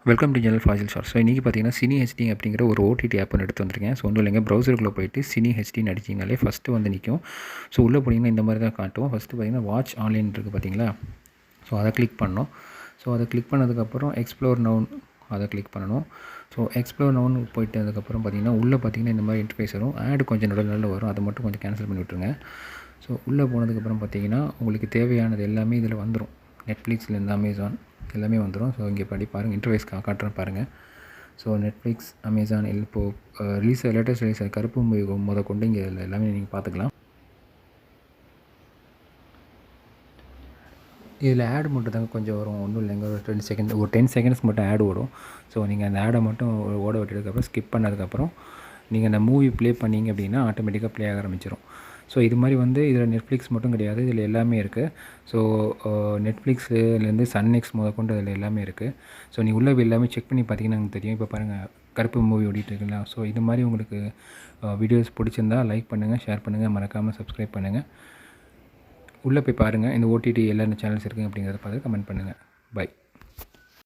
Welcome to channel fossil shorts. So இன்றைக்கி பார்த்தீங்கன்னா cine HD அப்படிங்கிற ஒரு ஓடிடி ஆப் எடுத்து வந்திருக்கேன். ஸோ ஒன்றும் இல்லைங்க, ப்ரௌசருக்குள்ளே போயிட்டு சினி ஹெச்டின்னு அடிச்சிங்கனாலே ஃபஸ்ட்டு வந்து நிற்கும். ஸோ உள்ளே போனீங்கன்னா இந்த மாதிரி தான் காட்டும். ஃபஸ்ட்டு பார்த்தீங்கன்னா வாட்ச் ஆன்லைன் இருக்குது பார்த்தீங்களா. ஸோ அதை கிளிக் பண்ணணும். ஸோ அதை கிளிக் பண்ணதுக்கப்புறம் எக்ஸ்ப்ளோர் நவுன் அதை கிளிக் பண்ணணும். ஸோ எக்ஸ்ப்ளோர் நவுன் போயிட்டு அதுக்கப்புறம் பார்த்தீங்கன்னா உள்ளே பார்த்தீங்கன்னா இந்த மாதிரி இன்டர்ஃபேஸ் வரும். ஆடு கொஞ்சம் நடுவில் வரும், அதை மட்டும் கொஞ்சம் கேன்சல் பண்ணி விட்ருங்க. ஸோ உள்ளே போனதுக்கப்புறம் பார்த்தீங்கன்னா உங்களுக்கு தேவையானது எல்லாமே இதில் வந்துடும். நெட்ஃப்ளிக்ஸ்லேருந்து அமேசான் எல்லாமே வந்துடும். ஸோ இங்கே படி பாருங்கள், இன்டர்ஃபேஸ் காட்டுறேன் பாருங்கள். ஸோ நெட்ஃப்ளிக்ஸ், அமேசான் இப்போது லேட்டஸ்ட் ரிலீஸ் கருப்பு முத கொண்டு இங்கே எல்லாமே நீங்கள் பார்த்துக்கலாம். இதில் ஆட் மட்டும் தாங்க கொஞ்சம் வரும், ஒன்றும் இல்லைங்க. ஒரு 10 செகண்ட்ஸ்க்கு மட்டும் ஆட் ஓடும். ஸோ நீங்கள் அந்த ஆடை மட்டும் ஓட விட்டதுக்கப்புறம் ஸ்கிப் பண்ணதுக்கப்புறம் நீங்கள் அந்த மூவி ப்ளே பண்ணிங்க அப்படின்னா ஆட்டோமேட்டிக்காக ப்ளே ஆக ஆரம்பிச்சிடும். ஸோ இது மாதிரி வந்து இதில் நெட்ஃப்ளிக்ஸ் மட்டும் கிடையாது, இதில் எல்லாமே இருக்குது. ஸோ நெட்ஃப்ளிக்ஸ்லேருந்து சன்நெக்ஸ்ட் முதற்கொண்டு அதில் எல்லாமே இருக்குது. ஸோ நீங்கள் உள்ளே எல்லாமே செக் பண்ணி பார்த்தீங்கன்னா எனக்கு தெரியும். இப்போ பாருங்கள், கருப்பு மூவி ஓடிட்டு இருக்குங்களா. ஸோ இது மாதிரி உங்களுக்கு வீடியோஸ் பிடிச்சிருந்தா லைக் பண்ணுங்கள், ஷேர் பண்ணுங்கள், மறக்காமல் சப்ஸ்கிரைப் பண்ணுங்கள். உள்ளே போய் பாருங்கள், இந்த ஓடிடி எல்லா சேனல்ஸ் இருக்குது அப்படிங்கிறத பார்த்து கமெண்ட் பண்ணுங்கள். பை.